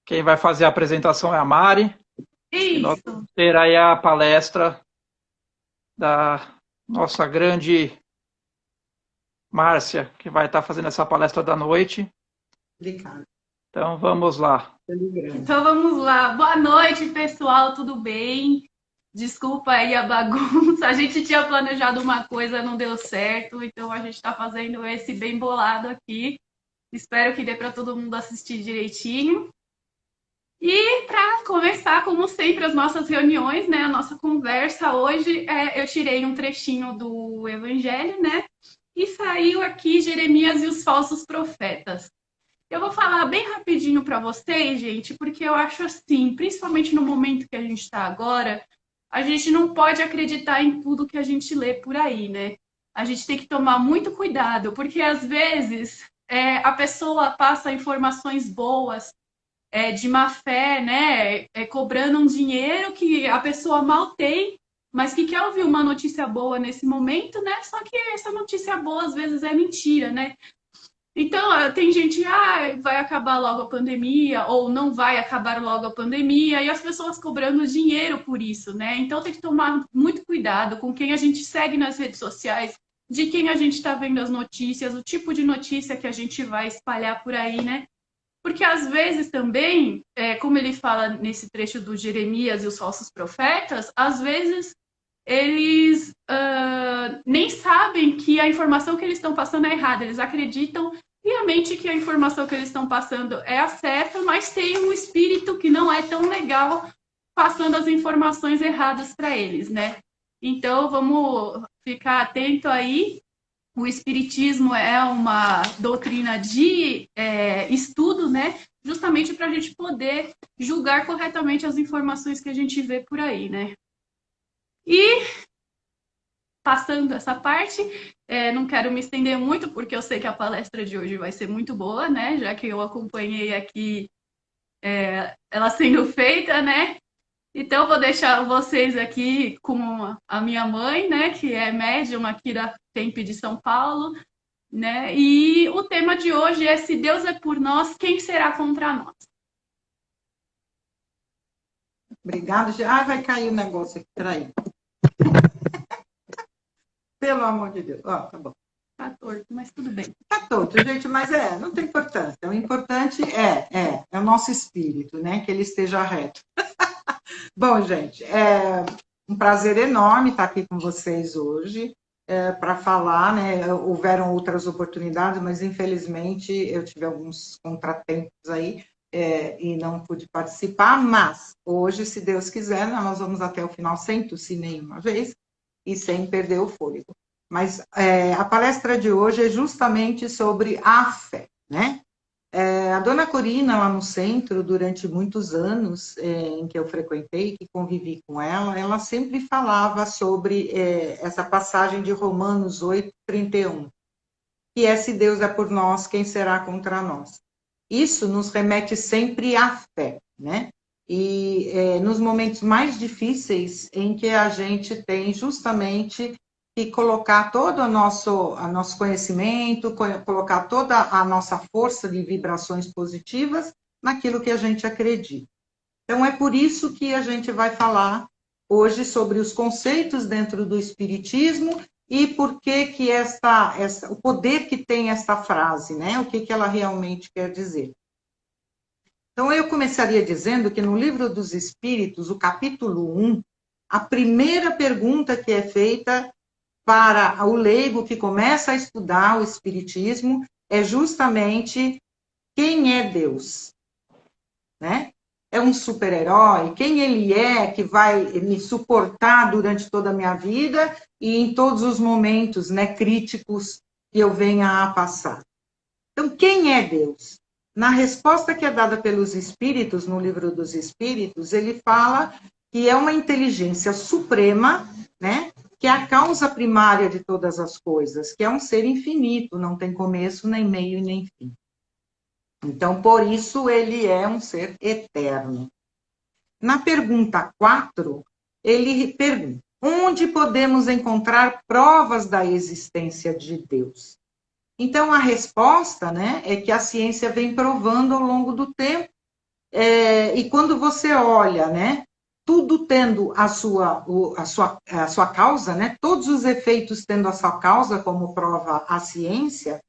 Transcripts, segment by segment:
Quem vai fazer a apresentação é a Mari. E nós Isso. vamos ter aí a palestra da nossa grande Márcia, que vai estar fazendo essa palestra da noite. Obrigada. Então vamos lá. Então vamos lá. Boa noite, pessoal, tudo bem? Desculpa aí a bagunça. A gente tinha planejado uma coisa, não deu certo, então a gente está fazendo esse bem bolado aqui. Espero que dê para todo mundo assistir direitinho. E para começar, como sempre, as nossas reuniões, né? A nossa conversa hoje, eu tirei um trechinho do Evangelho, né? E saiu aqui Jeremias e os falsos profetas. Eu vou falar bem rapidinho para vocês, gente, porque eu acho assim, principalmente no momento que a gente está agora, a gente não pode acreditar em tudo que a gente lê por aí, né? A gente tem que tomar muito cuidado, porque às vezes a pessoa passa informações boas, de má fé, né? Cobrando um dinheiro que a pessoa mal tem, mas que quer ouvir uma notícia boa nesse momento, né? Só que essa notícia boa às vezes é mentira, né? Então, tem gente, vai acabar logo a pandemia, ou não vai acabar logo a pandemia, e as pessoas cobrando dinheiro por isso, né? Então, tem que tomar muito cuidado com quem a gente segue nas redes sociais, de quem a gente está vendo as notícias, o tipo de notícia que a gente vai espalhar por aí, né? Porque às vezes também, como ele fala nesse trecho do Jeremias e os falsos profetas, às vezes eles nem sabem que a informação que eles estão passando é errada. Eles acreditam piamente que a informação que eles estão passando é a certa, mas tem um espírito que não é tão legal passando as informações erradas para eles, né? Então vamos ficar atento aí. O espiritismo é uma doutrina de estudo, né? Justamente para a gente poder julgar corretamente as informações que a gente vê por aí, né? E passando essa parte, não quero me estender muito, porque eu sei que a palestra de hoje vai ser muito boa, né? Já que eu acompanhei aqui ela sendo feita, né? Então, vou deixar vocês aqui com a minha mãe, né? Que é médium aqui da TEMP de São Paulo, né? E o tema de hoje é: se Deus é por nós, quem será contra nós? Obrigada. Ah, vai cair o negócio aqui. Peraí. Pelo amor de Deus. Ó, tá bom. Tá torto, mas tudo bem. Tá torto, gente, mas não tem importância. O importante é o nosso espírito, né? Que ele esteja reto. Bom, gente, é um prazer enorme estar aqui com vocês hoje para falar, né? Houveram outras oportunidades, mas infelizmente eu tive alguns contratempos aí e não pude participar, mas hoje, se Deus quiser, nós vamos até o final sem tossir nenhuma vez e sem perder o fôlego. Mas a palestra de hoje é justamente sobre a fé, né? A dona Corina, lá no centro, durante muitos anos em que eu frequentei, que convivi com ela sempre falava sobre essa passagem de Romanos 8:31, que é: se Deus é por nós, quem será contra nós? Isso nos remete sempre à fé, né? E nos momentos mais difíceis em que a gente tem justamente que colocar todo o nosso conhecimento, colocar toda a nossa força de vibrações positivas naquilo que a gente acredita. Então, é por isso que a gente vai falar hoje sobre os conceitos dentro do Espiritismo e por que o poder que tem esta frase, né? O que ela realmente quer dizer. Então, eu começaria dizendo que no Livro dos Espíritos, o capítulo 1, a primeira pergunta que é feita para o leigo que começa a estudar o Espiritismo é justamente: quem é Deus? Né? É um super-herói? Quem ele é que vai me suportar durante toda a minha vida e em todos os momentos, né, críticos que eu venha a passar? Então, quem é Deus? Na resposta que é dada pelos Espíritos, no Livro dos Espíritos, ele fala que é uma inteligência suprema, né, que é a causa primária de todas as coisas, que é um ser infinito, não tem começo, nem meio e nem fim. Então, por isso, ele é um ser eterno. Na pergunta 4, ele pergunta: onde podemos encontrar provas da existência de Deus? Então, a resposta, né, é que a ciência vem provando ao longo do tempo E quando você olha, né, tudo tendo a sua causa, né, todos os efeitos tendo a sua causa, como prova a ciência,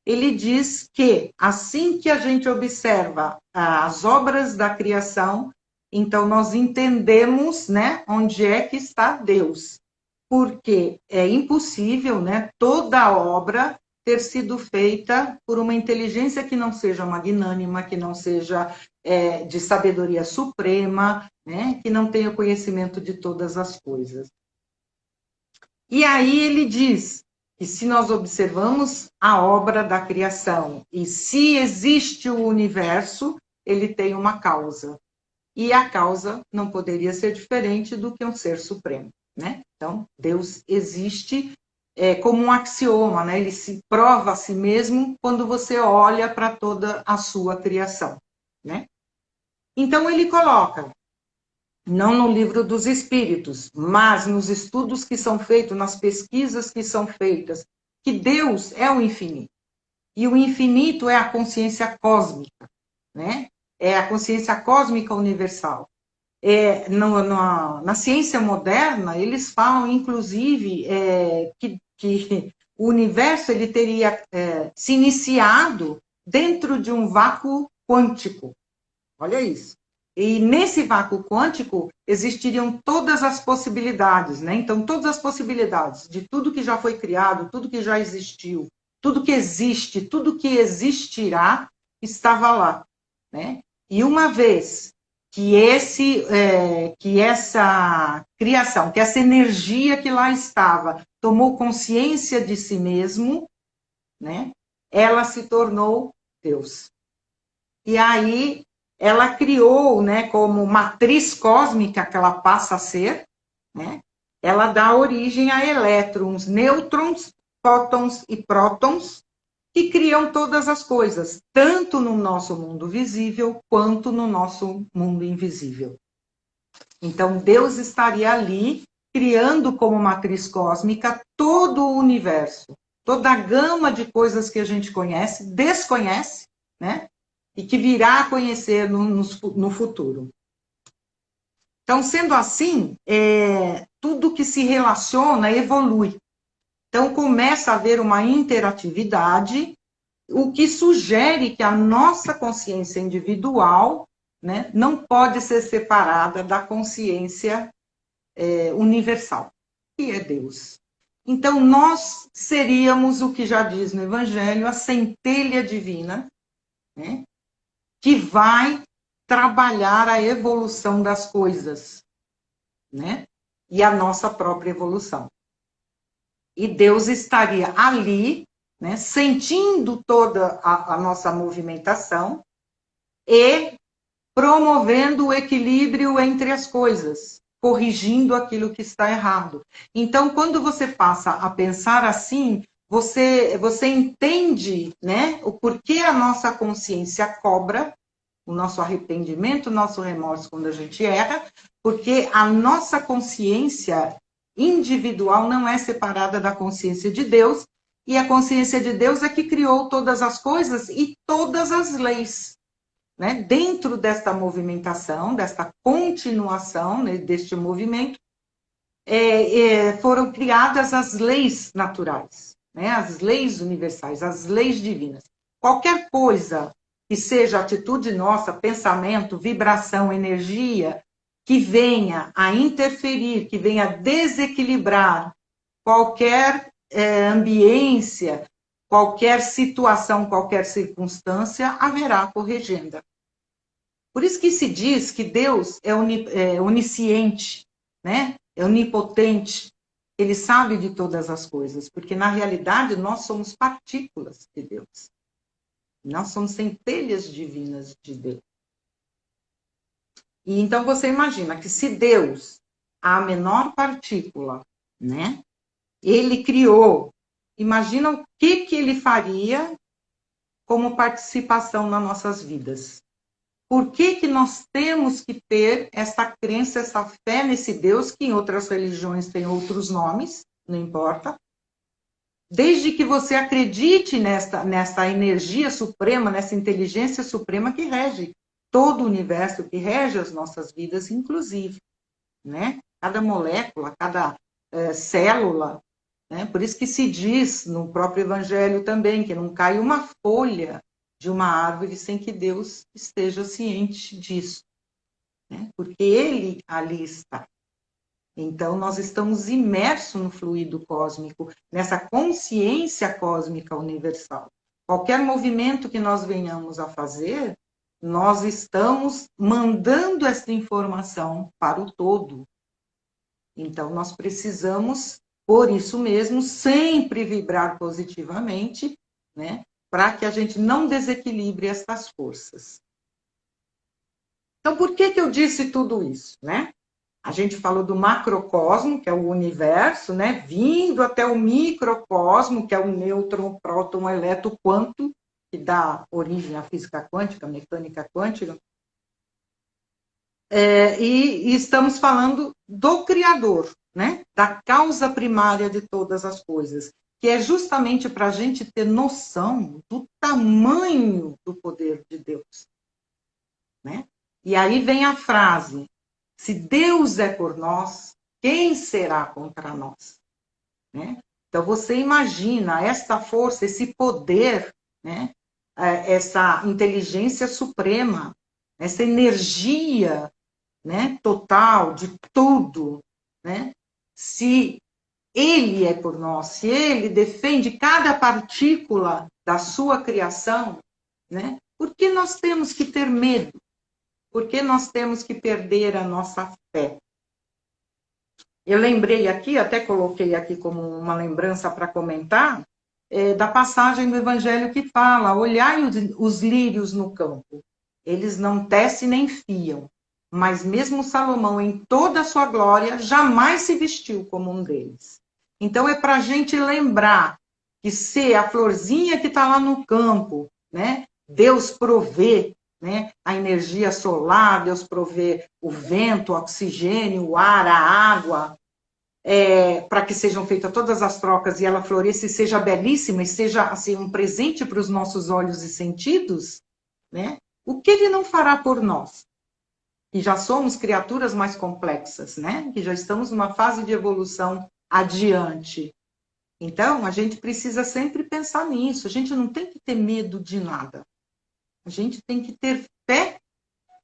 ele diz que assim que a gente observa as obras da criação, então nós entendemos, né, onde é que está Deus. Porque é impossível, né, toda a obra ter sido feita por uma inteligência que não seja magnânima, que não seja de sabedoria suprema, né, que não tenha conhecimento de todas as coisas. E aí ele diz que se nós observamos a obra da criação e se existe o universo, ele tem uma causa. E a causa não poderia ser diferente do que um ser supremo, né? Então, Deus existe como um axioma, né? Ele se prova a si mesmo quando você olha para toda a sua criação, né? Então, ele coloca, não no livro dos espíritos, mas nos estudos que são feitos, nas pesquisas que são feitas, que Deus é o infinito. E o infinito é a consciência cósmica, né? É a consciência cósmica universal. Na ciência moderna, eles falam, inclusive, que o universo ele teria se iniciado dentro de um vácuo quântico. Olha isso. E nesse vácuo quântico existiriam todas as possibilidades, né? Então, todas as possibilidades de tudo que já foi criado, tudo que já existiu, tudo que existe, tudo que existirá, estava lá, né? E uma vez que essa criação, que essa energia que lá estava, tomou consciência de si mesmo, né? Ela se tornou Deus. E aí ela criou, né, como matriz cósmica que ela passa a ser, né? Ela dá origem a elétrons, nêutrons, fótons e prótons, que criam todas as coisas, tanto no nosso mundo visível quanto no nosso mundo invisível. Então, Deus estaria ali criando como matriz cósmica todo o universo, toda a gama de coisas que a gente conhece, desconhece, né? E que virá a conhecer no futuro. Então, sendo assim, tudo que se relaciona evolui. Então, começa a haver uma interatividade, o que sugere que a nossa consciência individual, né, não pode ser separada da consciência universal, que é Deus. Então, nós seríamos o que já diz no Evangelho, a centelha divina, né, que vai trabalhar a evolução das coisas, né, e a nossa própria evolução. E Deus estaria ali, né, sentindo toda a nossa movimentação e promovendo o equilíbrio entre as coisas, corrigindo aquilo que está errado. Então, quando você passa a pensar assim, você entende, né, o porquê a nossa consciência cobra o nosso arrependimento, o nosso remorso quando a gente erra, porque a nossa consciência individual não é separada da consciência de Deus, e a consciência de Deus é que criou todas as coisas e todas as leis. Né? Dentro desta movimentação, desta continuação, né, deste movimento, foram criadas as leis naturais, né? As leis universais, as leis divinas. Qualquer coisa que seja atitude nossa, pensamento, vibração, energia, que venha a interferir, que venha a desequilibrar qualquer ambiência, qualquer situação, qualquer circunstância, haverá corregenda. Por isso que se diz que Deus é onisciente, né? É onipotente, ele sabe de todas as coisas, porque na realidade nós somos partículas de Deus. Nós somos centelhas divinas de Deus. E então você imagina que se Deus, a menor partícula, né, ele criou, imagina o que ele faria como participação nas nossas vidas. Por que nós temos que ter essa crença, essa fé nesse Deus, que em outras religiões tem outros nomes, não importa. Desde que você acredite nessa energia suprema, nessa inteligência suprema que rege todo o universo que rege as nossas vidas, inclusive, né? Cada molécula, cada célula, né? Por isso que se diz no próprio Evangelho também que não cai uma folha de uma árvore sem que Deus esteja ciente disso, né? Porque Ele ali está. Então, nós estamos imersos no fluido cósmico, nessa consciência cósmica universal. Qualquer movimento que nós venhamos a fazer, nós estamos mandando essa informação para o todo. Então, nós precisamos, por isso mesmo, sempre vibrar positivamente, né, para que a gente não desequilibre essas forças. Então, por que eu disse tudo isso, né? A gente falou do macrocosmo, que é o universo, né, vindo até o microcosmo, que é o nêutron, próton, elétron, quanto, que dá origem à física quântica, à mecânica quântica. E estamos falando do Criador, né, da causa primária de todas as coisas, que é justamente para a gente ter noção do tamanho do poder de Deus, né? E aí vem a frase: se Deus é por nós, quem será contra nós? Né? Então, você imagina essa força, esse poder, né? Essa inteligência suprema, essa energia, né? Total de tudo. Né? Se Ele é por nós, se Ele defende cada partícula da sua criação, né? Por que nós temos que ter medo? Por que nós temos que perder a nossa fé? Eu lembrei aqui, até coloquei aqui como uma lembrança para comentar, da passagem do Evangelho que fala: olhai os lírios no campo, eles não tecem nem fiam, mas mesmo Salomão, em toda a sua glória, jamais se vestiu como um deles. Então, é para a gente lembrar que se a florzinha que está lá no campo, né, Deus provê, né, a energia solar, Deus provê o vento, o oxigênio, o ar, a água, para que sejam feitas todas as trocas e ela floresça e seja belíssima e seja assim, um presente para os nossos olhos e sentidos, né? O que Ele não fará por nós? Que já somos criaturas mais complexas, né? Que já estamos numa fase de evolução adiante. Então, a gente precisa sempre pensar nisso. A gente não tem que ter medo de nada. A gente tem que ter fé,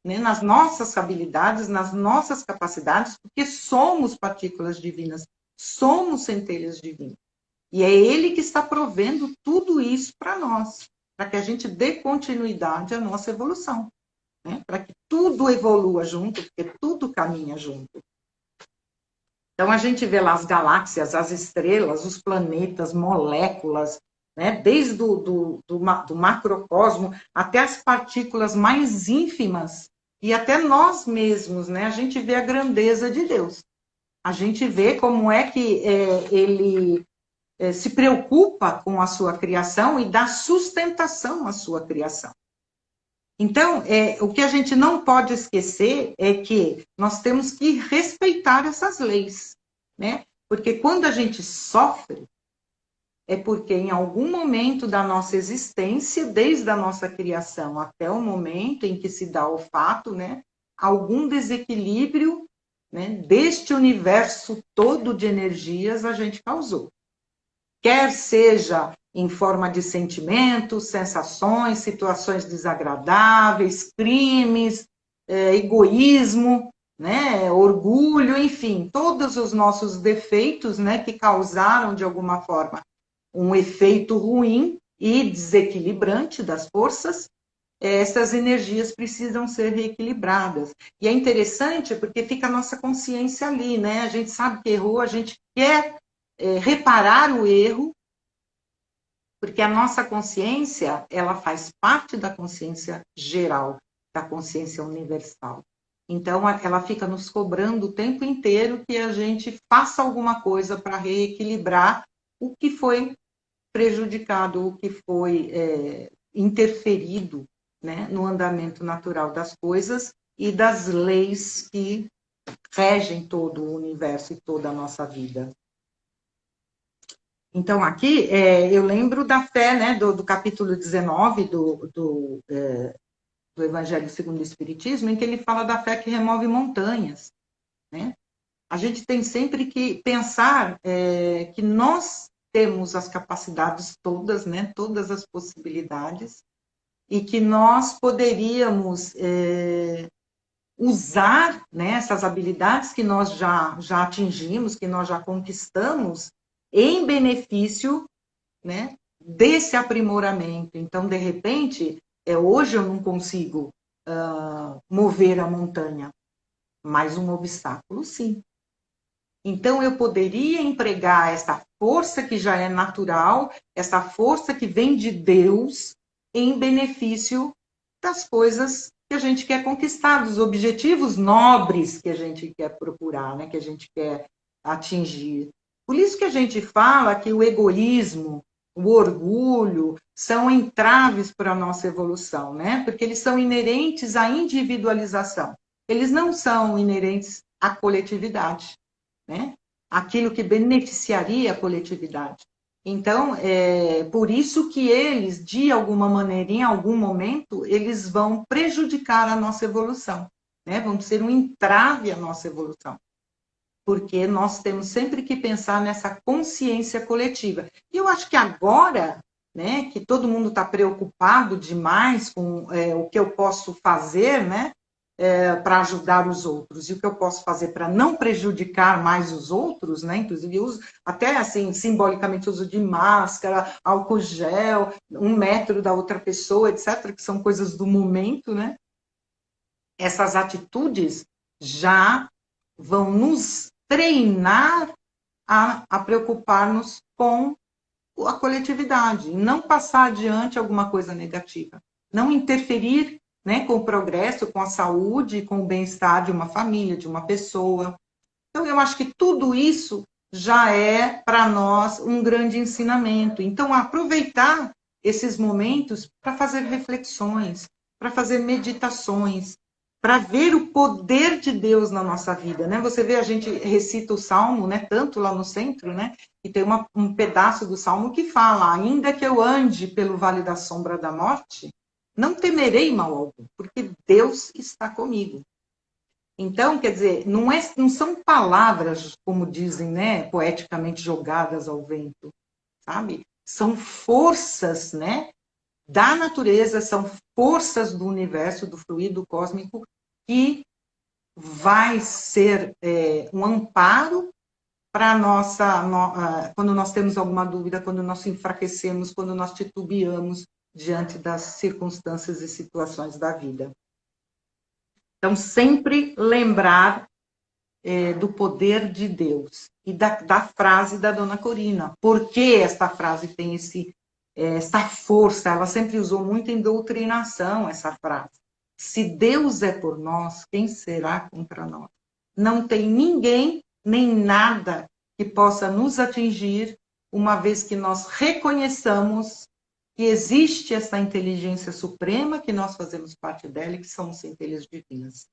né, nas nossas habilidades, nas nossas capacidades, porque somos partículas divinas, somos centelhas divinas. E é Ele que está provendo tudo isso para nós, para que a gente dê continuidade à nossa evolução, né, para que tudo evolua junto, porque tudo caminha junto. Então, a gente vê lá as galáxias, as estrelas, os planetas, moléculas, né? Desde do macrocosmo até as partículas mais ínfimas e até nós mesmos, né? A gente vê a grandeza de Deus. A gente vê como é que Ele se preocupa com a sua criação e dá sustentação à sua criação. Então, o que a gente não pode esquecer é que nós temos que respeitar essas leis, né? Porque quando a gente sofre, é porque em algum momento da nossa existência, desde a nossa criação até o momento em que se dá o fato, né? Algum desequilíbrio, né, deste universo todo de energias a gente causou. Quer seja em forma de sentimentos, sensações, situações desagradáveis, crimes, egoísmo, né, orgulho, enfim, todos os nossos defeitos, né, que causaram, de alguma forma, um efeito ruim e desequilibrante das forças, essas energias precisam ser reequilibradas. E é interessante porque fica a nossa consciência ali, né? A gente sabe que errou, a gente quer reparar o erro, porque a nossa consciência, ela faz parte da consciência geral, da consciência universal. Então, ela fica nos cobrando o tempo inteiro que a gente faça alguma coisa para reequilibrar o que foi prejudicado, o que foi interferido, né, no andamento natural das coisas e das leis que regem todo o universo e toda a nossa vida. Então, aqui, eu lembro da fé, né, do capítulo 19 do do Evangelho segundo o Espiritismo, em que ele fala da fé que remove montanhas, né? A gente tem sempre que pensar que nós temos as capacidades todas, né? Todas as possibilidades, e que nós poderíamos usar, né, essas habilidades que nós já atingimos, que nós já conquistamos, em benefício, né, desse aprimoramento. Então, de repente, hoje eu não consigo mover a montanha, mas um obstáculo, sim. Então, eu poderia empregar essa força que já é natural, essa força que vem de Deus, em benefício das coisas que a gente quer conquistar, dos objetivos nobres que a gente quer procurar, né, que a gente quer atingir. Por isso que a gente fala que o egoísmo, o orgulho, são entraves para a nossa evolução, né? Porque eles são inerentes à individualização. Eles não são inerentes à coletividade, né? Aquilo que beneficiaria a coletividade. Então, por isso que eles, de alguma maneira, em algum momento, eles vão prejudicar a nossa evolução, né? Vão ser um entrave à nossa evolução. Porque nós temos sempre que pensar nessa consciência coletiva. E eu acho que agora, né, que todo mundo está preocupado demais com o que eu posso fazer, né, para ajudar os outros, e o que eu posso fazer para não prejudicar mais os outros, né? Inclusive, eu uso, até assim, simbolicamente, uso de máscara, álcool gel, 1 metro da outra pessoa, etc., que são coisas do momento, né? Essas atitudes já vão nos treinar a preocupar-nos com a coletividade, não passar adiante alguma coisa negativa, não interferir, né, com o progresso, com a saúde, com o bem-estar de uma família, de uma pessoa. Então, eu acho que tudo isso já é, para nós, um grande ensinamento. Então, aproveitar esses momentos para fazer reflexões, para fazer meditações, para ver o poder de Deus na nossa vida, né? Você vê, a gente recita o Salmo, né? Tanto lá no centro, né? E tem um pedaço do Salmo que fala: ainda que eu ande pelo vale da sombra da morte, não temerei mal algum, porque Deus está comigo. Então, quer dizer, não são palavras, como dizem, né? Poeticamente jogadas ao vento, sabe? São forças, né? Da natureza, são forças do universo, do fluido cósmico, que vai ser um amparo para a nossa, quando nós temos alguma dúvida, quando nós enfraquecemos, quando nós titubeamos diante das circunstâncias e situações da vida. Então, sempre lembrar do poder de Deus e da frase da Dona Corina. Por que esta frase tem essa força? Ela sempre usou muito em doutrinação essa frase. Se Deus é por nós, quem será contra nós? Não tem ninguém nem nada que possa nos atingir, uma vez que nós reconheçamos que existe essa inteligência suprema, que nós fazemos parte dela e que somos centelhas divinas.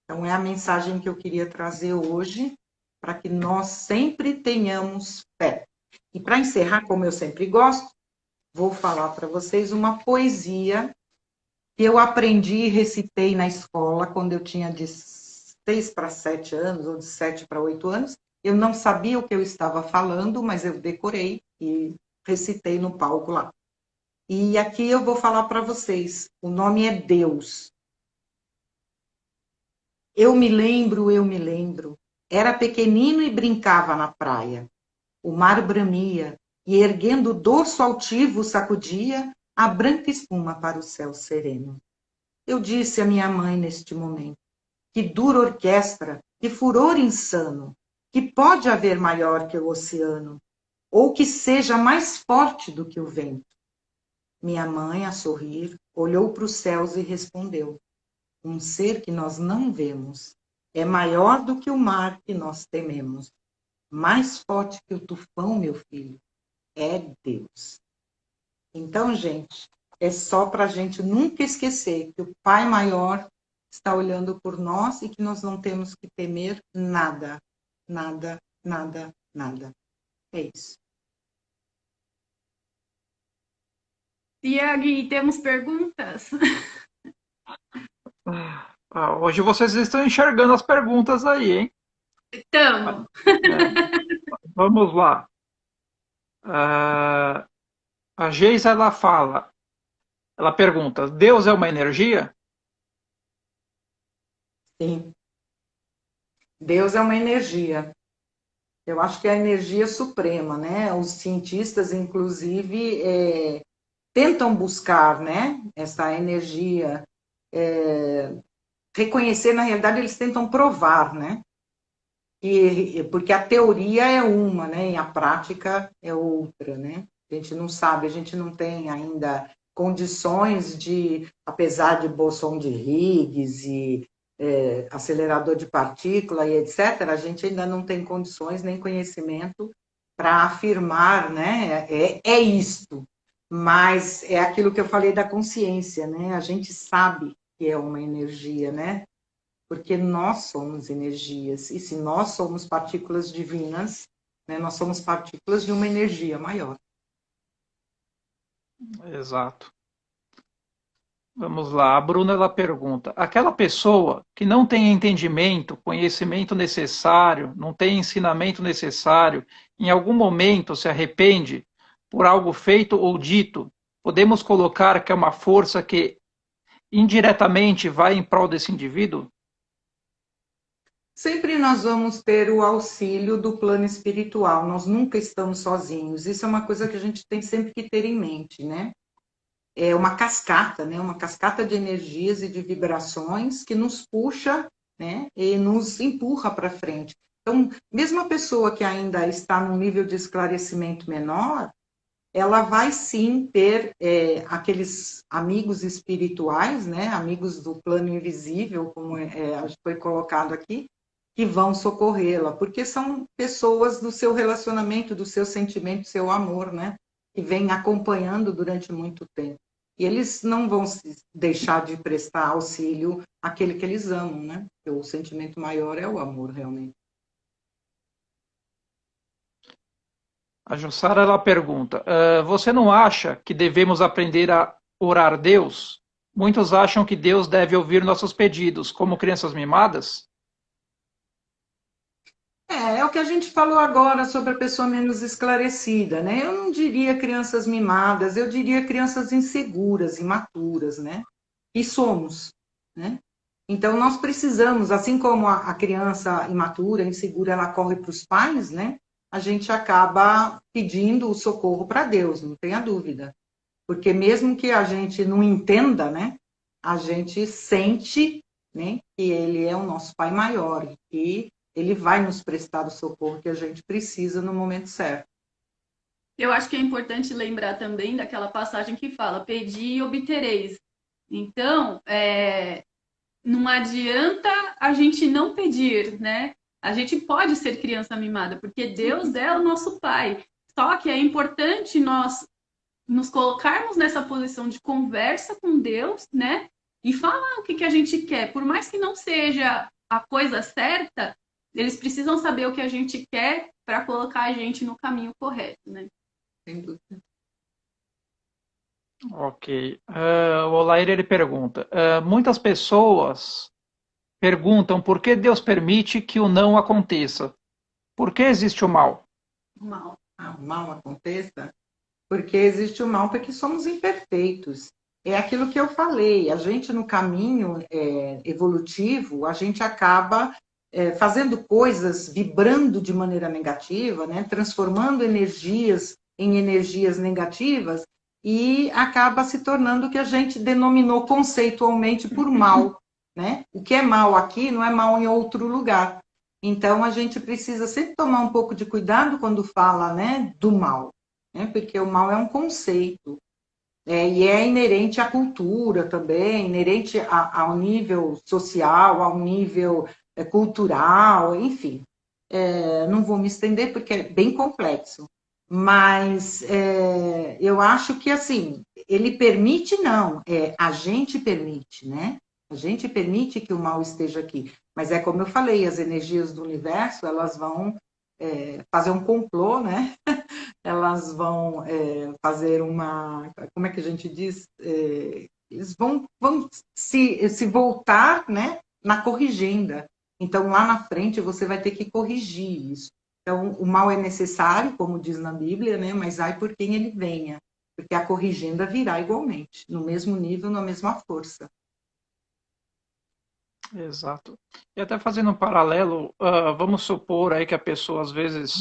Então, é a mensagem que eu queria trazer hoje, para que nós sempre tenhamos fé. E para encerrar, como eu sempre gosto, vou falar para vocês uma poesia que eu aprendi e recitei na escola quando eu tinha de 6 para 7 anos, ou de 7 para 8 anos. Eu não sabia o que eu estava falando, mas eu decorei e recitei no palco lá. E aqui eu vou falar para vocês. O nome é Deus. Eu me lembro. Era pequenino e brincava na praia. O mar bramia e, erguendo o dorso altivo, sacudia a branca espuma para o céu sereno. Eu disse à minha mãe neste momento: que dura orquestra, que furor insano, que pode haver maior que o oceano, ou que seja mais forte do que o vento. Minha mãe, a sorrir, olhou para os céus e respondeu: um ser que nós não vemos é maior do que o mar que nós tememos. Mais forte que o tufão, meu filho, é Deus. Então, gente, é só para a gente nunca esquecer que o Pai maior está olhando por nós e que nós não temos que temer nada, nada, nada, nada. É isso. Tiago, temos perguntas? Hoje vocês estão enxergando as perguntas aí, hein? Então, É, vamos lá. Ah, a Geisa, ela pergunta, Deus é uma energia? Sim, Deus é uma energia. Eu acho que é a energia suprema, né? Os cientistas, inclusive, tentam buscar, né, essa energia, reconhecer, na realidade, eles tentam provar, né? Porque a teoria é uma, né? E a prática é outra, né? A gente não sabe, a gente não tem ainda condições de, apesar de bolson de Higgs e acelerador de partícula e etc., a gente ainda não tem condições nem conhecimento para afirmar, né? É isto. Mas é aquilo que eu falei da consciência, né? A gente sabe que é uma energia, né? Porque nós somos energias, e se nós somos partículas divinas, né, nós somos partículas de uma energia maior. Exato. Vamos lá, a Bruna ela pergunta: aquela pessoa que não tem entendimento, conhecimento necessário, não tem ensinamento necessário, em algum momento se arrepende por algo feito ou dito, podemos colocar que é uma força que indiretamente vai em prol desse indivíduo? Sempre nós vamos ter o auxílio do plano espiritual, nós nunca estamos sozinhos. Isso é uma coisa que a gente tem sempre que ter em mente, né? É uma cascata, né? Uma cascata de energias e de vibrações que nos puxa, né? E nos empurra para frente. Então, mesmo a pessoa que ainda está num nível de esclarecimento menor, ela vai sim ter aqueles amigos espirituais, né? Amigos do plano invisível, como foi colocado aqui, que vão socorrê-la, porque são pessoas do seu relacionamento, do seu sentimento, do seu amor, né? Que vem acompanhando durante muito tempo. E eles não vão deixar de prestar auxílio àquele que eles amam, né? Porque o sentimento maior é o amor, realmente. A Jussara ela pergunta: você não acha que devemos aprender a orar a Deus? Muitos acham que Deus deve ouvir nossos pedidos, como crianças mimadas? É o que a gente falou agora sobre a pessoa menos esclarecida, né? Eu não diria crianças mimadas, eu diria crianças inseguras, imaturas, né? E somos, né? Então, nós precisamos, assim como a criança imatura, insegura, ela corre para os pais, né? A gente acaba pedindo o socorro para Deus, não tenha dúvida. Porque mesmo que a gente não entenda, né? A gente sente, né? Que Ele é o nosso Pai maior e Ele vai nos prestar o socorro que a gente precisa no momento certo. eu acho que é importante lembrar também daquela passagem que fala: pedi e obtereis. Então, não adianta a gente não pedir, né? A gente pode ser criança mimada, porque Deus é o nosso Pai. Só que é importante nós nos colocarmos nessa posição de conversa com Deus, né? E falar o que a gente quer. Por mais que não seja a coisa certa, eles precisam saber o que a gente quer para colocar a gente no caminho correto, né? Sem dúvida. Ok. O Olair ele pergunta: muitas pessoas perguntam por que Deus permite que o não aconteça. Por que existe o mal? Mal. O mal aconteça, porque existe o mal, porque somos imperfeitos. É aquilo que eu falei, a gente no caminho evolutivo, a gente acaba fazendo coisas, vibrando de maneira negativa, né? Transformando energias em energias negativas e acaba se tornando o que a gente denominou conceitualmente por mal, né? O que é mal aqui não é mal em outro lugar. Então a gente precisa sempre tomar um pouco de cuidado quando fala, né, do mal, né? Porque o mal é um conceito. E é inerente à cultura também, inerente ao nível social, ao nível cultural, enfim. Não vou me estender porque é bem complexo, mas eu acho que, assim, ele permite, não, a gente permite, né? A gente permite que o mal esteja aqui, mas é como eu falei, as energias do universo, elas vão fazer um complô, né? Elas vão fazer uma, como é que a gente diz? eles vão se voltar, né, na corrigenda. Então, lá na frente, você vai ter que corrigir isso. Então, o mal é necessário, como diz na Bíblia, né, mas ai por quem ele venha, porque a corrigenda virá igualmente, no mesmo nível, na mesma força. Exato. E até fazendo um paralelo, vamos supor aí que a pessoa às vezes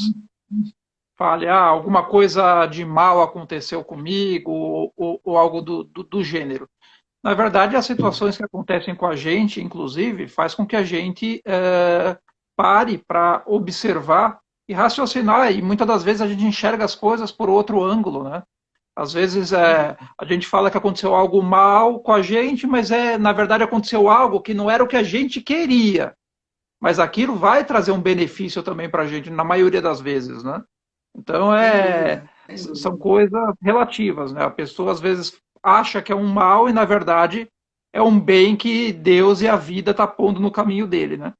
fale, alguma coisa de mal aconteceu comigo, ou algo do gênero. Na verdade, as situações que acontecem com a gente, inclusive, faz com que a gente pare para observar e raciocinar, e muitas das vezes a gente enxerga as coisas por outro ângulo, né? Às vezes a gente fala que aconteceu algo mal com a gente, mas na verdade aconteceu algo que não era o que a gente queria. Mas aquilo vai trazer um benefício também para a gente, na maioria das vezes, né? Então Sem dúvida, sem são dúvida. coisas relativas, né? A pessoa às vezes acha que é um mal e na verdade é um bem que Deus e a vida tá pondo no caminho dele, né?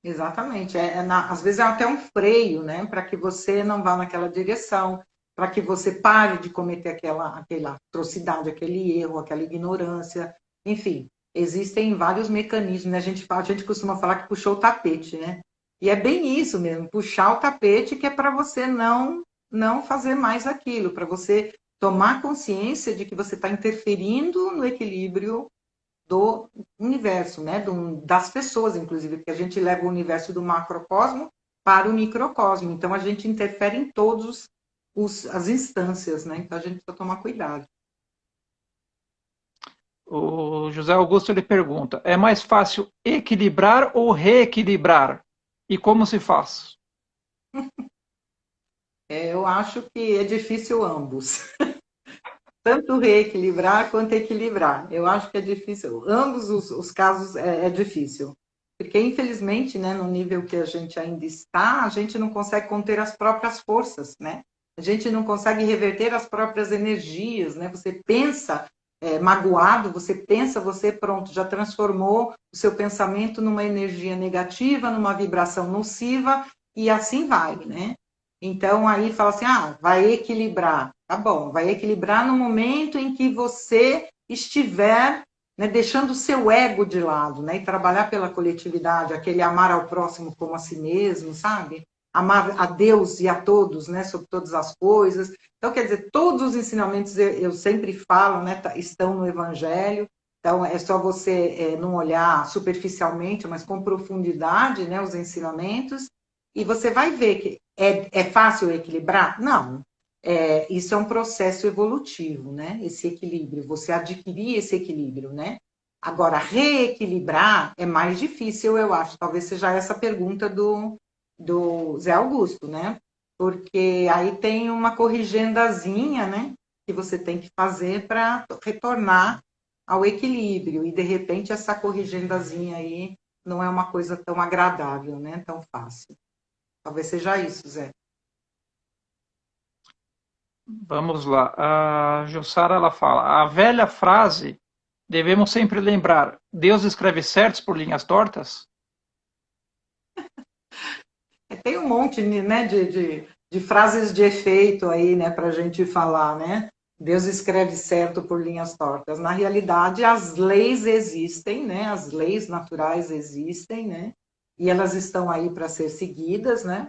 Exatamente. Às vezes é até um freio, né, para que você não vá naquela direção, para que você pare de cometer aquela atrocidade, aquele erro, aquela ignorância. Enfim, existem vários mecanismos, né? A gente costuma falar que puxou o tapete, né? E é bem isso mesmo, puxar o tapete que é para você não fazer mais aquilo, para você tomar consciência de que você está interferindo no equilíbrio do universo, né? Das pessoas, inclusive, porque a gente leva o universo do macrocosmo para o microcosmo. Então, a gente interfere em todas as instâncias, né? Então, a gente precisa tomar cuidado. O José Augusto ele pergunta: é mais fácil equilibrar ou reequilibrar? E como se faz? Eu acho que é difícil ambos. Tanto reequilibrar quanto equilibrar. Eu acho que é difícil. Ambos os casos é difícil. Porque, infelizmente, né, no nível que a gente ainda está, a gente não consegue conter as próprias forças, né? A gente não consegue reverter as próprias energias, né? Você pensa magoado, você pronto, já transformou o seu pensamento numa energia negativa, numa vibração nociva, e assim vai, né? Então, aí fala assim, vai equilibrar. Tá bom, vai equilibrar no momento em que você estiver, né, deixando o seu ego de lado, né, e trabalhar pela coletividade, aquele amar ao próximo como a si mesmo, sabe? Amar a Deus e a todos, né, sobre todas as coisas. Então, quer dizer, todos os ensinamentos, eu sempre falo, né, estão no Evangelho. Então, é só você não olhar superficialmente, mas com profundidade, né, os ensinamentos, e você vai ver que é fácil equilibrar? Não. Isso é um processo evolutivo, né? Esse equilíbrio, você adquirir esse equilíbrio, né? Agora, reequilibrar é mais difícil, eu acho. Talvez seja essa a pergunta do Zé Augusto, né? Porque aí tem uma corrigendazinha, né? Que você tem que fazer para retornar ao equilíbrio. E, de repente, essa corrigendazinha aí não é uma coisa tão agradável, né? Tão fácil. Talvez seja isso, Zé. Vamos lá. A Jussara ela fala: a velha frase devemos sempre lembrar: Deus escreve certos por linhas tortas? Tem um monte, né, de frases de efeito aí, né, para a gente falar, né? Deus escreve certo por linhas tortas. Na realidade, as leis existem, né? As leis naturais existem, né? E elas estão aí para ser seguidas, né?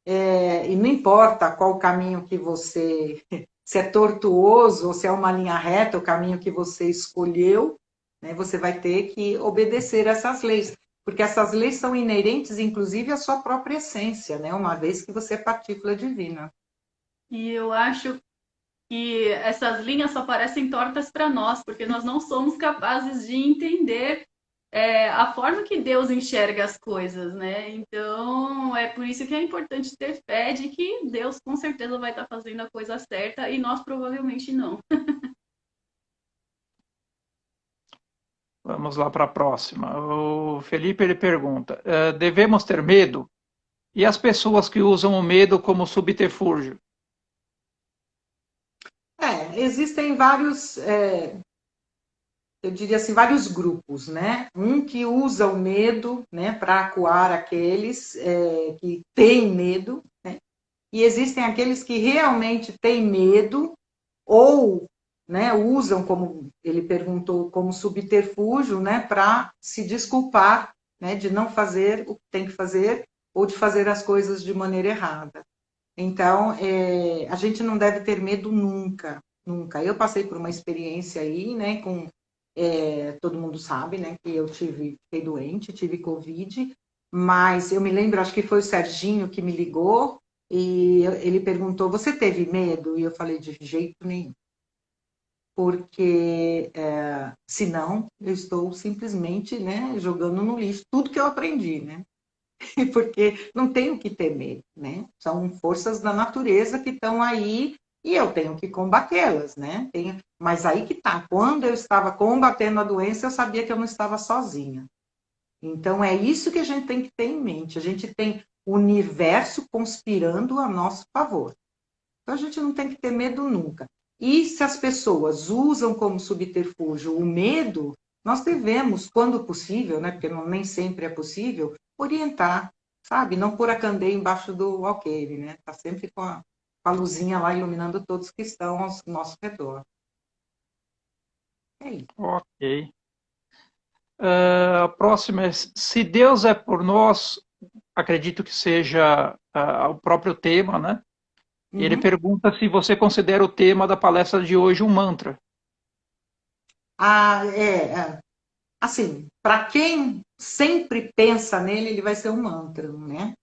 E não importa qual caminho que você, se é tortuoso ou se é uma linha reta, o caminho que você escolheu, né, você vai ter que obedecer essas leis, porque essas leis são inerentes, inclusive, à sua própria essência, né, uma vez que você é partícula divina. E eu acho que essas linhas só parecem tortas para nós, porque nós não somos capazes de entender a forma que Deus enxerga as coisas, né? Então, é por isso que é importante ter fé de que Deus com certeza vai estar fazendo a coisa certa e nós provavelmente não. Vamos lá para a próxima. O Felipe ele pergunta: devemos ter medo? E as pessoas que usam o medo como subterfúgio? Existem vários, eu diria assim, vários grupos, né? Um que usa o medo, né, para acuar aqueles que têm medo, né? E existem aqueles que realmente têm medo ou né, usam, como ele perguntou, como subterfúgio, né, para se desculpar, né, de não fazer o que tem que fazer ou de fazer as coisas de maneira errada. Então, a gente não deve ter medo nunca, nunca. Eu passei por uma experiência aí, né, com todo mundo sabe, né, que eu fiquei doente, tive Covid, mas eu me lembro, acho que foi o Serginho que me ligou e ele perguntou: você teve medo? E eu falei: de jeito nenhum, porque senão eu estou simplesmente, né, jogando no lixo tudo que eu aprendi, né? Porque não tenho que temer, né? São forças da natureza que estão aí e eu tenho que combatê-las, né? Mas aí que tá, quando eu estava combatendo a doença, eu sabia que eu não estava sozinha. Então é isso que a gente tem que ter em mente. A gente tem o universo conspirando a nosso favor. Então a gente não tem que ter medo nunca. E se as pessoas usam como subterfúgio o medo, nós devemos, quando possível, né, porque nem sempre é possível, orientar, sabe? Não pôr a candeia embaixo do alqueire, né? Tá sempre com a luzinha lá iluminando todos que estão ao nosso redor. É isso. Ok. A próxima é: se Deus é por nós, acredito que seja o próprio tema, né? Ele Uhum. pergunta se você considera o tema da palestra de hoje um mantra. Ah, assim, para quem sempre pensa nele, ele vai ser um mantra, né?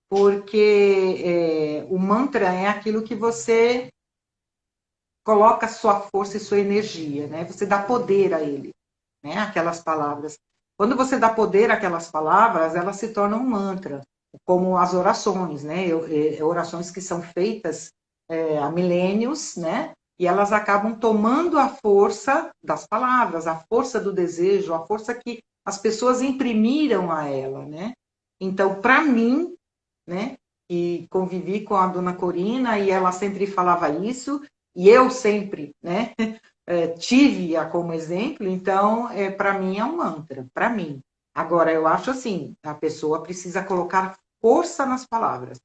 Porque o mantra é aquilo que você coloca sua força e sua energia, né? Você dá poder a ele, né? Aquelas palavras. Quando você dá poder àquelas palavras, elas se tornam um mantra, como as orações, né? Orações que são feitas há milênios, né? E elas acabam tomando a força das palavras, a força do desejo, a força que as pessoas imprimiram a ela, né? Então, para mim, né? E convivi com a dona Corina e ela sempre falava isso, e eu sempre, né? Tive-a como exemplo, então, para mim é um mantra, para mim. Agora, eu acho assim, a pessoa precisa colocar força nas palavras,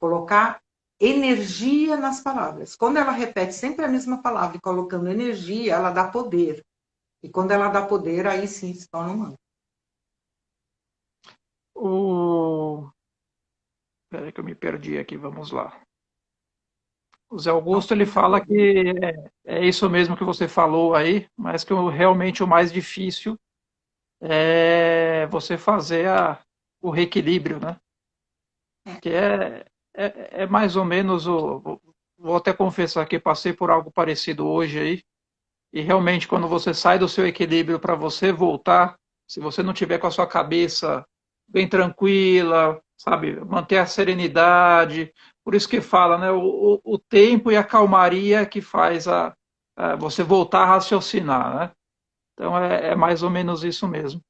colocar energia nas palavras. Quando ela repete sempre a mesma palavra e colocando energia, ela dá poder. E quando ela dá poder, aí sim se torna um mantra. O... Peraí que eu me perdi aqui, vamos lá. O Zé Não Augusto ele tem fala problema. que é isso mesmo que você falou aí, mas que realmente o mais difícil é você fazer o reequilíbrio, né? Que é mais ou menos vou até confessar que passei por algo parecido hoje aí, e realmente quando você sai do seu equilíbrio para você voltar, se você não tiver com a sua cabeça bem tranquila, sabe, manter a serenidade, por isso que fala, né, o tempo e a calmaria que faz você voltar a raciocinar, né? Então é mais ou menos isso mesmo.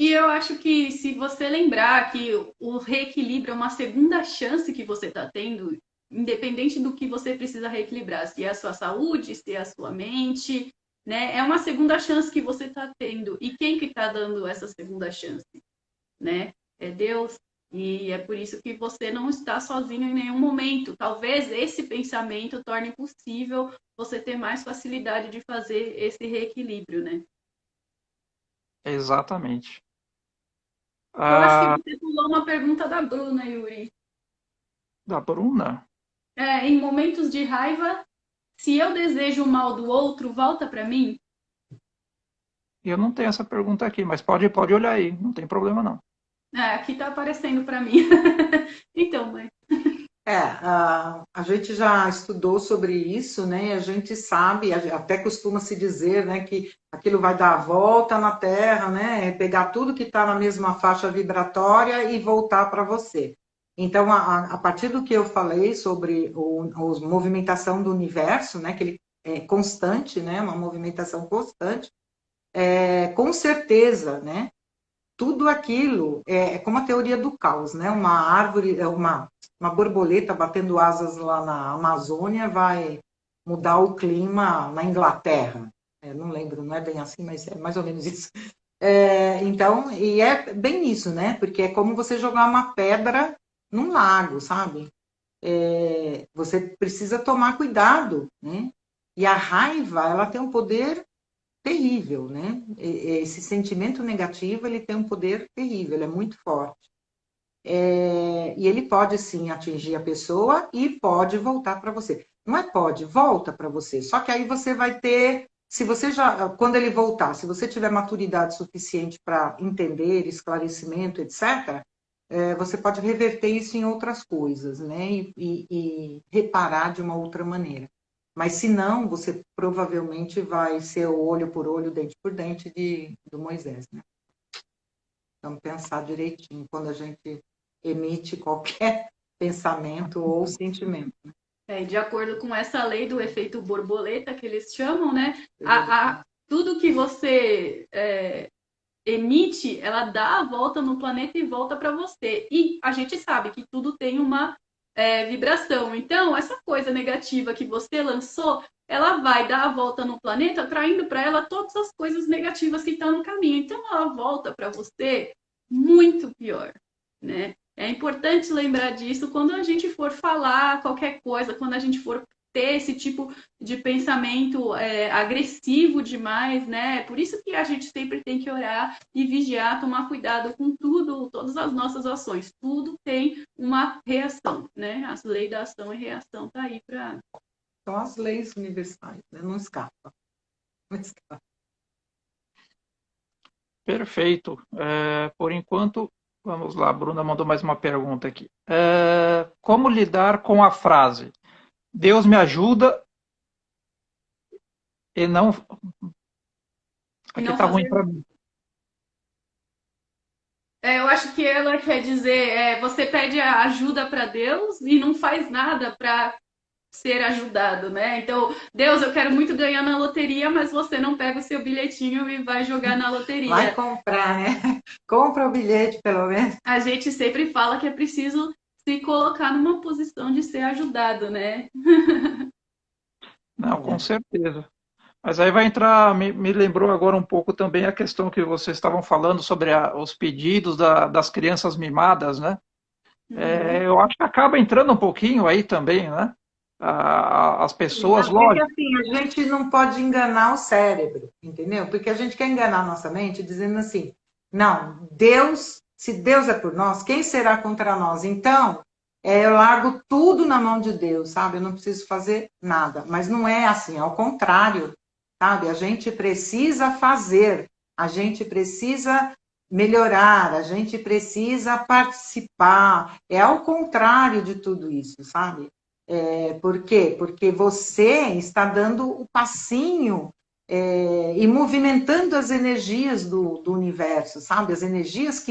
E eu acho que se você lembrar que o reequilíbrio é uma segunda chance que você está tendo, independente do que você precisa reequilibrar, se é a sua saúde, se é a sua mente, né? É uma segunda chance que você está tendo. E quem que está dando essa segunda chance, né? É Deus. E é por isso que você não está sozinho em nenhum momento. Talvez esse pensamento torne possível você ter mais facilidade de fazer esse reequilíbrio, né? Exatamente. Eu acho que A você pulou uma pergunta da Bruna, Yuri. da Bruna, Em momentos de raiva, se eu desejo o mal do outro, volta para mim? eu não tenho essa pergunta aqui, mas pode olhar aí, não tem problema não. Aqui tá aparecendo para mim. Então, mãe. A gente já estudou sobre isso, né? A gente sabe, até costuma se dizer, né, que aquilo vai dar a volta na Terra, né? Pegar tudo que está na mesma faixa vibratória e voltar para você. Então, a partir do que eu falei sobre a movimentação do universo, né, que ele é constante, né, uma movimentação constante, com certeza, né, tudo aquilo é como a teoria do caos, né? Uma árvore, uma borboleta batendo asas lá na Amazônia vai mudar o clima na Inglaterra. Não lembro, não é bem assim, mas é mais ou menos isso. Então, e é bem isso, né? Porque é como você jogar uma pedra num lago, sabe? Você precisa tomar cuidado, né? E a raiva, ela tem um poder terrível, né? Esse sentimento negativo, ele tem um poder terrível, ele é muito forte. E ele pode, sim, atingir a pessoa e pode voltar para você. Não é pode, volta para você. Só que aí você vai ter, se você já, quando ele voltar, se você tiver maturidade suficiente para entender, esclarecimento, etc., você pode reverter isso em outras coisas, né? E reparar de uma outra maneira. Mas se não, você provavelmente vai ser o olho por olho, dente por dente do Moisés, né? Então, pensar direitinho quando a gente emite qualquer pensamento ou sentimento. De acordo com essa lei do efeito borboleta, que eles chamam, né? Tudo que você emite, ela dá a volta no planeta e volta para você. E a gente sabe que tudo tem uma vibração. Então, essa coisa negativa que você lançou, ela vai dar a volta no planeta, atraindo para ela todas as coisas negativas que estão no caminho. Então, ela volta para você muito pior, né? É importante lembrar disso quando a gente for falar qualquer coisa, quando a gente for ter esse tipo de pensamento agressivo demais, né? Por isso que a gente sempre tem que orar e vigiar, tomar cuidado com tudo, todas as nossas ações. Tudo tem uma reação, né? As leis da ação e reação tá aí para... São as leis universais, né? Não escapa. Não escapa. Perfeito. Por enquanto, vamos lá, a Bruna mandou mais uma pergunta aqui. Como lidar com a frase Deus me ajuda e não... Aqui está ruim para mim. Eu acho que ela quer dizer, você pede ajuda para Deus e não faz nada para ser ajudado, né? Então, Deus, eu quero muito ganhar na loteria, mas você não pega o seu bilhetinho e vai jogar na loteria. Vai comprar, né? Compra o bilhete, pelo menos. A gente sempre fala que é preciso se colocar numa posição de ser ajudado, né? Não, com certeza. Mas aí vai entrar, me lembrou agora um pouco também a questão que vocês estavam falando sobre os pedidos das crianças mimadas, né? Eu acho que acaba entrando um pouquinho aí também, né? As pessoas, lógico. Porque assim, a gente não pode enganar o cérebro, entendeu? Porque a gente quer enganar a nossa mente dizendo assim, não, Deus, se Deus é por nós, quem será contra nós? Então, eu largo tudo na mão de Deus, sabe? Eu não preciso fazer nada. Mas não é assim, ao contrário, sabe? A gente precisa fazer, a gente precisa melhorar, a gente precisa participar. É ao contrário de tudo isso, sabe? Por quê? Porque você está dando o passinho e movimentando as energias do universo, sabe? As energias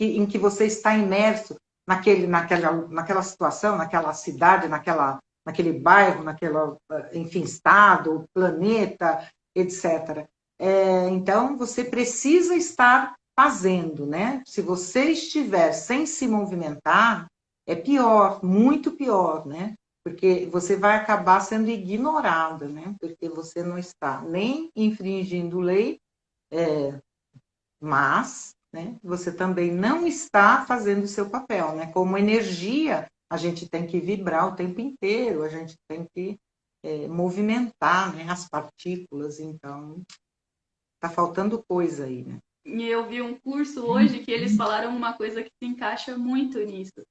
em que você está imerso naquela situação, naquela cidade, naquele bairro, enfim, estado, planeta, etc. Então, você precisa estar fazendo, né? Se você estiver sem se movimentar, é pior, muito pior, né? Porque você vai acabar sendo ignorada, né? Porque você não está nem infringindo lei, mas, né, você também não está fazendo o seu papel, né? Como energia, a gente tem que vibrar o tempo inteiro, a gente tem que movimentar, né, as partículas, então tá faltando coisa aí, né? E eu vi um curso hoje que eles falaram uma coisa que se encaixa muito nisso.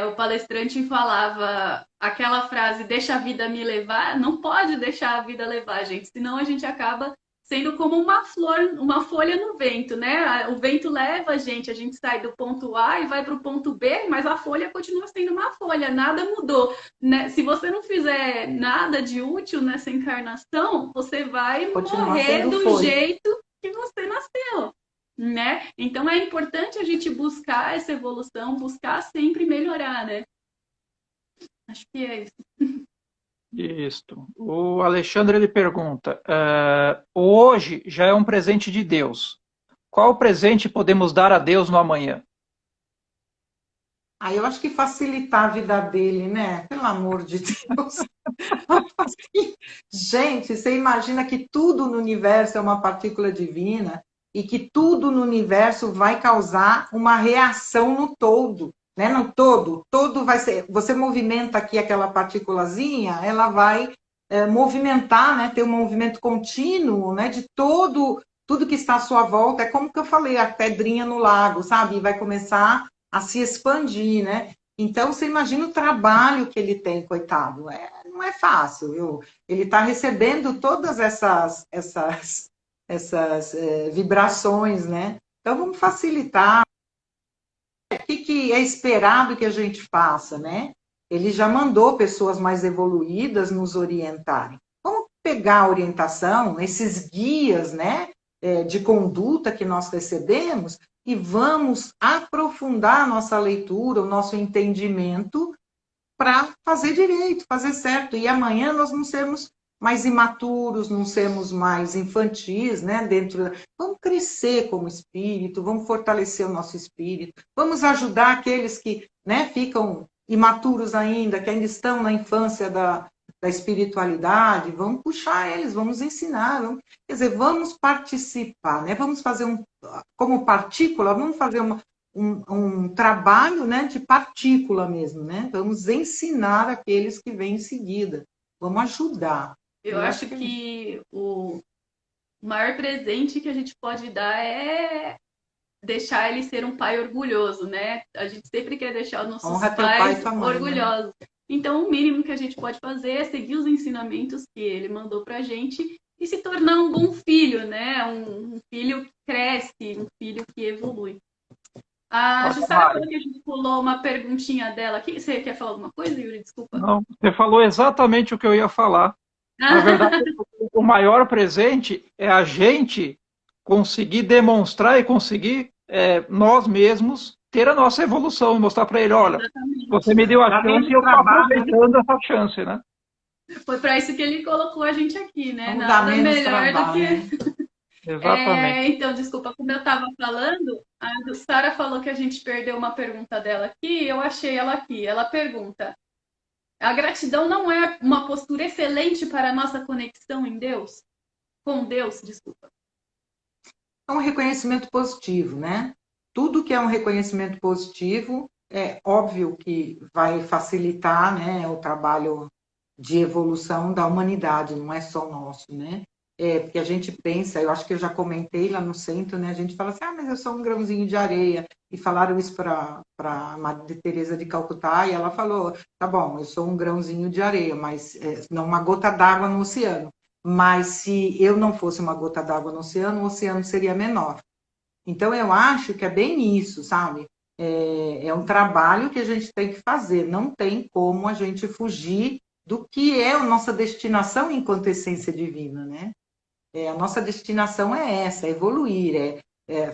O palestrante falava aquela frase, deixa a vida me levar, não pode deixar a vida levar, gente, senão a gente acaba sendo como uma flor, uma folha no vento, né? O vento leva a gente sai do ponto A e vai para o ponto B, mas a folha continua sendo uma folha, nada mudou, né? Se você não fizer nada de útil nessa encarnação, você vai morrer do jeito que você nasceu. Né? Então é importante a gente buscar essa evolução, buscar sempre melhorar, né? Acho que é isso. Isso. O Alexandre ele pergunta: hoje já é um presente de Deus. Qual presente podemos dar a Deus no amanhã? Eu acho que facilitar a vida dele, né? Pelo amor de Deus. Gente, você imagina que tudo no universo é uma partícula divina e que tudo no universo vai causar uma reação no todo, né? No todo vai ser. Você movimenta aqui aquela partículazinha, ela vai movimentar, né, ter um movimento contínuo, né, de tudo que está à sua volta. É como que eu falei, a pedrinha no lago, sabe? E vai começar a se expandir, né? Então, você imagina o trabalho que ele tem, coitado. Não é fácil, viu? Ele está recebendo todas essas vibrações, né? Então, vamos facilitar. O que é esperado que a gente faça, né? Ele já mandou pessoas mais evoluídas nos orientarem. Vamos pegar a orientação, esses guias, né, de conduta que nós recebemos e vamos aprofundar a nossa leitura, o nosso entendimento para fazer direito, fazer certo. E amanhã nós não sermos mais imaturos, não sermos mais infantis, né? Vamos crescer como espírito, vamos fortalecer o nosso espírito, vamos ajudar aqueles que, né, ficam imaturos ainda, que ainda estão na infância da espiritualidade, vamos puxar eles, vamos ensinar, quer dizer, vamos participar, né? Vamos fazer como partícula, vamos fazer um trabalho, né, de partícula mesmo, né? Vamos ensinar aqueles que vêm em seguida, vamos ajudar. Eu acho que o maior presente que a gente pode dar é deixar ele ser um pai orgulhoso, né? A gente sempre quer deixar os nossos Honra teu pai e pais tua mãe, orgulhosos. Né? Então, o mínimo que a gente pode fazer é seguir os ensinamentos que ele mandou pra gente e se tornar um bom filho, né? Um filho que cresce, um filho que evolui. A Jussara falou que a gente pulou uma perguntinha dela aqui. Você quer falar alguma coisa, Yuri? Desculpa. Não, você falou exatamente o que eu ia falar. Na verdade, o maior presente é a gente conseguir demonstrar e conseguir nós mesmos ter a nossa evolução e mostrar para ele, olha, exatamente. Você me deu a chance e eu estou aproveitando essa chance, né? Foi para isso que ele colocou a gente aqui, né? Nada melhor do que... Exatamente. Então, desculpa, como eu estava falando, a Sara falou que a gente perdeu uma pergunta dela aqui, eu achei ela aqui. Ela pergunta: a gratidão não é uma postura excelente para a nossa conexão em Deus? Com Deus, desculpa. É um reconhecimento positivo, né? Tudo que é um reconhecimento positivo, é óbvio que vai facilitar, né, o trabalho de evolução da humanidade, não é só nosso, né? Porque a gente pensa, eu acho que eu já comentei lá no centro, né? A gente fala assim, mas eu sou um grãozinho de areia. E falaram isso para a Madre Teresa de Calcutá, e ela falou, tá bom, eu sou um grãozinho de areia, mas não uma gota d'água no oceano. Mas se eu não fosse uma gota d'água no oceano, o oceano seria menor. Então, eu acho que é bem isso, sabe? É um trabalho que a gente tem que fazer, não tem como a gente fugir do que é a nossa destinação enquanto essência divina, né? A nossa destinação é essa, é evoluir,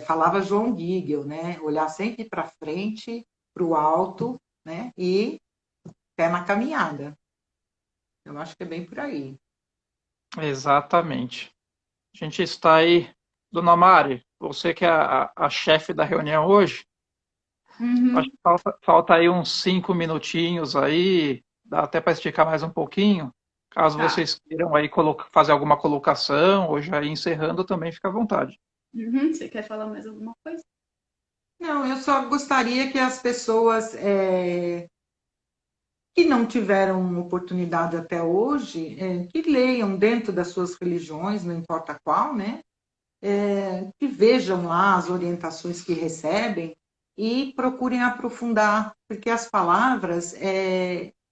falava João Gigel, né? Olhar sempre para frente, para o alto, né? E pé na caminhada. Eu acho que é bem por aí. Exatamente. A gente está aí, Dona Mari, você que é a chefe da reunião hoje, acho que falta aí uns 5 minutinhos aí, dá até para esticar mais um pouquinho. Caso vocês queiram aí fazer alguma colocação ou já ir encerrando, também fica à vontade. Você quer falar mais alguma coisa? Não, eu só gostaria que as pessoas que não tiveram oportunidade até hoje, que leiam dentro das suas religiões, não importa qual, né? Que vejam lá as orientações que recebem e procurem aprofundar, porque as palavras,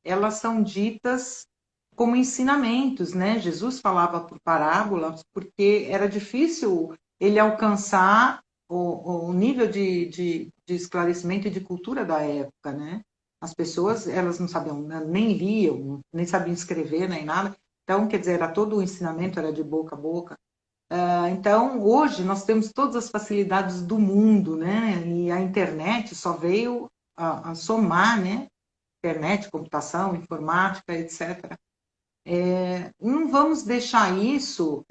elas são ditas como ensinamentos, né? Jesus falava por parábolas, porque era difícil ele alcançar o nível de esclarecimento e de cultura da época, né? As pessoas, elas não sabiam, nem liam, nem sabiam escrever, nem nada. Então, quer dizer, era todo o ensinamento, era de boca a boca. Então, hoje, nós temos todas as facilidades do mundo, né? E a internet só veio a somar, né? Internet, computação, informática, etc. Não vamos deixar isso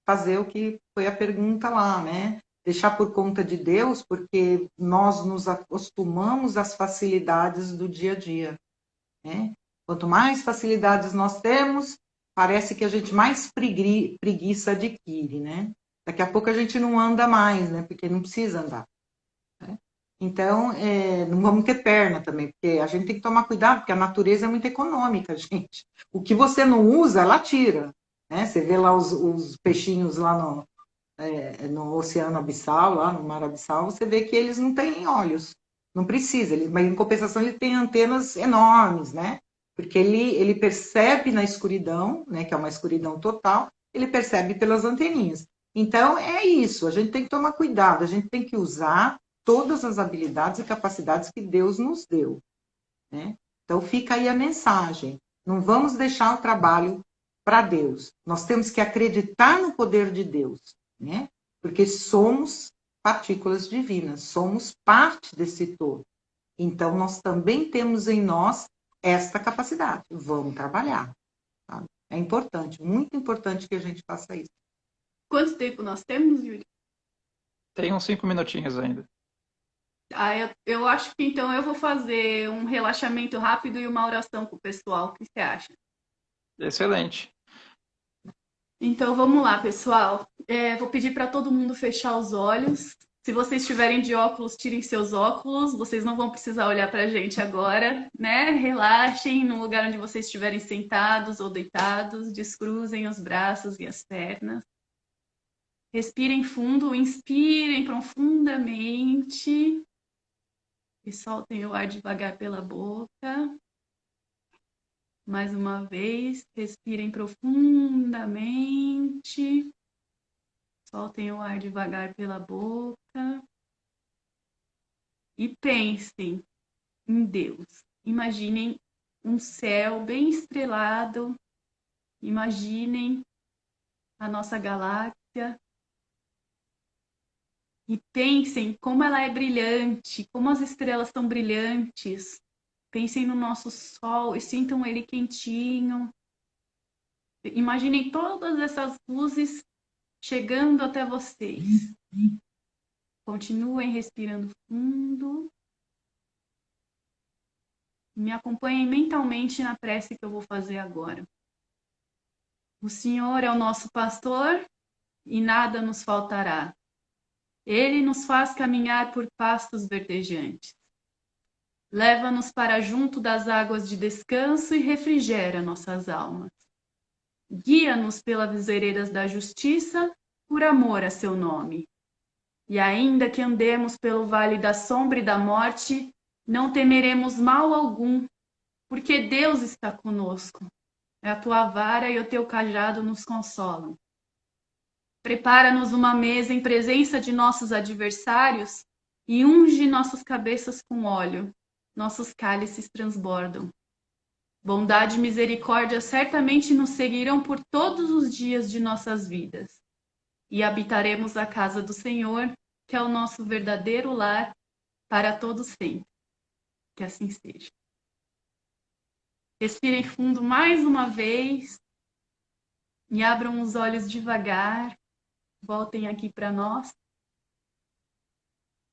fazer o que foi a pergunta lá, né? Deixar por conta de Deus, porque nós nos acostumamos às facilidades do dia a dia, né? Quanto mais facilidades nós temos, parece que a gente mais preguiça adquire, né? Daqui a pouco a gente não anda mais, né? Porque não precisa andar. Né? Então, não vamos ter perna também, porque a gente tem que tomar cuidado, porque a natureza é muito econômica, gente. O que você não usa, ela tira. Né? Você vê lá os peixinhos lá no Oceano Abissal, lá no Mar Abissal, você vê que eles não têm olhos. Não precisa, mas em compensação ele tem antenas enormes, né? Porque ele percebe na escuridão, né, que é uma escuridão total, ele percebe pelas anteninhas. Então, é isso, a gente tem que tomar cuidado, a gente tem que usar todas as habilidades e capacidades que Deus nos deu, né? Então, fica aí a mensagem. Não vamos deixar o trabalho para Deus. Nós temos que acreditar no poder de Deus, né? Porque somos partículas divinas, somos parte desse todo. Então, nós também temos em nós esta capacidade. Vamos trabalhar. Tá? É importante, muito importante que a gente faça isso. Quanto tempo nós temos, Yuri? Tem uns 5 minutinhos ainda. Eu acho que então eu vou fazer um relaxamento rápido e uma oração com o pessoal. O que você acha? Excelente. Então vamos lá, pessoal. Vou pedir para todo mundo fechar os olhos. Se vocês estiverem de óculos, tirem seus óculos. Vocês não vão precisar olhar para a gente agora, né? Relaxem no lugar onde vocês estiverem sentados ou deitados. Descruzem os braços e as pernas. Respirem fundo, inspirem profundamente e soltem o ar devagar pela boca. Mais uma vez, respirem profundamente. Soltem o ar devagar pela boca. E pensem em Deus. Imaginem um céu bem estrelado. Imaginem a nossa galáxia. E pensem como ela é brilhante, como as estrelas são brilhantes. Pensem no nosso sol e sintam ele quentinho. Imaginem todas essas luzes chegando até vocês. Continuem respirando fundo. Me acompanhem mentalmente na prece que eu vou fazer agora. O Senhor é o nosso pastor e nada nos faltará. Ele nos faz caminhar por pastos verdejantes. Leva-nos para junto das águas de descanso e refrigera nossas almas. Guia-nos pelas veredas da justiça, por amor a seu nome. E ainda que andemos pelo vale da sombra e da morte, não temeremos mal algum, porque Deus está conosco. A tua vara e o teu cajado nos consolam. Prepara-nos uma mesa em presença de nossos adversários e unge nossas cabeças com óleo. Nossos cálices transbordam. Bondade e misericórdia certamente nos seguirão por todos os dias de nossas vidas. E habitaremos a casa do Senhor, que é o nosso verdadeiro lar, para todos sempre. Que assim seja. Respirem fundo mais uma vez e abram os olhos devagar. Voltem aqui para nós.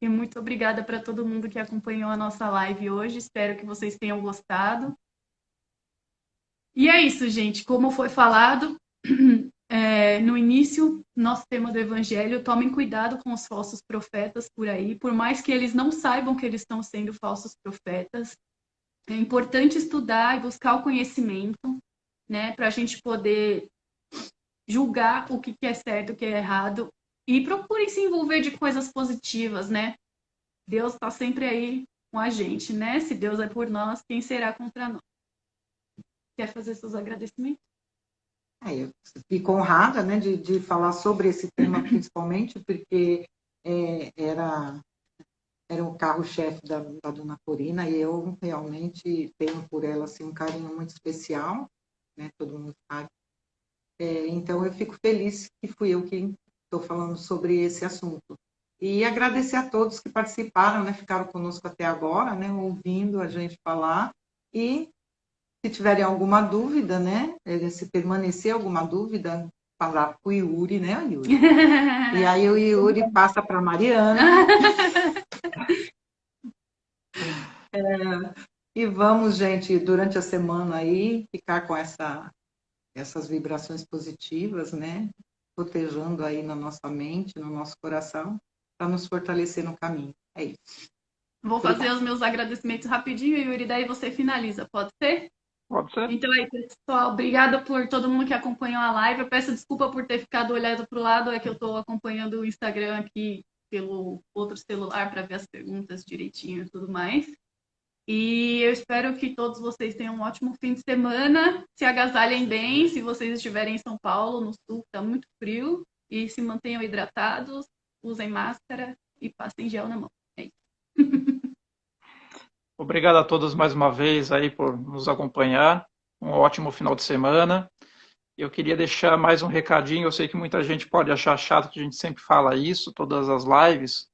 E muito obrigada para todo mundo que acompanhou a nossa live hoje. Espero que vocês tenham gostado. E é isso, gente. Como foi falado no início, nosso tema do Evangelho, tomem cuidado com os falsos profetas por aí. Por mais que eles não saibam que eles estão sendo falsos profetas, é importante estudar e buscar o conhecimento, né, para a gente poder julgar o que é certo, o que é errado, e procurem se envolver de coisas positivas, né? Deus está sempre aí com a gente, né? Se Deus é por nós, quem será contra nós? Quer fazer seus agradecimentos? Eu fico honrada, né, de falar sobre esse tema, principalmente, porque era o carro-chefe da Dona Corina, e eu realmente tenho por ela assim, um carinho muito especial, né, todo mundo sabe. Então, eu fico feliz que fui eu quem estou falando sobre esse assunto. E agradecer a todos que participaram, né, ficaram conosco até agora, né, ouvindo a gente falar. E se tiverem alguma dúvida, né, se permanecer alguma dúvida, falar com o Yuri, né, Yuri? E aí o Yuri passa para a Mariana. E vamos, gente, durante a semana aí, ficar com essas vibrações positivas, né? Protejando aí na nossa mente, no nosso coração, para nos fortalecer no caminho. É isso. Vou fazer os meus agradecimentos rapidinho, Yuri, daí você finaliza, pode ser? Pode ser? Então aí, pessoal, obrigada por todo mundo que acompanhou a live. Eu peço desculpa por ter ficado olhando para o lado, é que eu estou acompanhando o Instagram aqui pelo outro celular para ver as perguntas direitinho e tudo mais. E eu espero que todos vocês tenham um ótimo fim de semana, se agasalhem bem, se vocês estiverem em São Paulo, no sul, está muito frio, e se mantenham hidratados, usem máscara e passem gel na mão. É isso. Obrigado a todos mais uma vez aí por nos acompanhar. Um ótimo final de semana. Eu queria deixar mais um recadinho. Eu sei que muita gente pode achar chato que a gente sempre fala isso, todas as lives,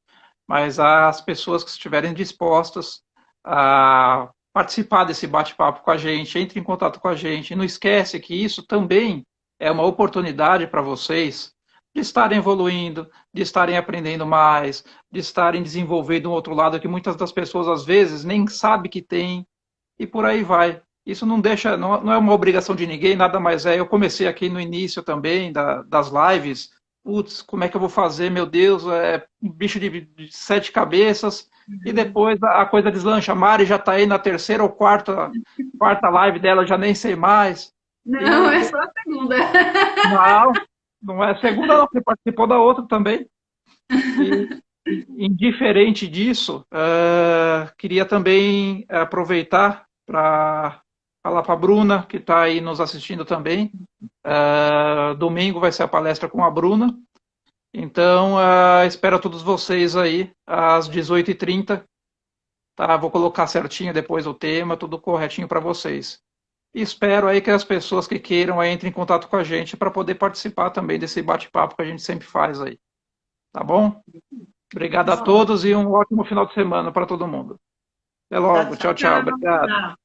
mas as pessoas que estiverem dispostas a participar desse bate-papo com a gente, entre em contato com a gente. E não esquece que isso também é uma oportunidade para vocês de estarem evoluindo, de estarem aprendendo mais, de estarem desenvolvendo um outro lado que muitas das pessoas às vezes nem sabem que tem, e por aí vai. Isso não deixa, não é uma obrigação de ninguém, nada mais é. Eu comecei aqui no início também das lives. Putz, como é que eu vou fazer? Meu Deus, é um bicho de 7 cabeças. E depois a coisa deslancha. A Mari já está aí na terceira ou quarta live dela, já nem sei mais. Não, é só a segunda. Não, não é a segunda, não. Você participou da outra também. Indiferente disso, queria também aproveitar para falar para a Bruna, que está aí nos assistindo também. Domingo vai ser a palestra com a Bruna. Então, espero todos vocês aí às 18h30. Tá? Vou colocar certinho depois o tema, tudo corretinho para vocês. E espero aí que as pessoas que queiram aí entrem em contato com a gente para poder participar também desse bate-papo que a gente sempre faz aí. Tá bom? Obrigado a todos e um ótimo final de semana para todo mundo. Até logo. Tchau, tchau. Obrigado.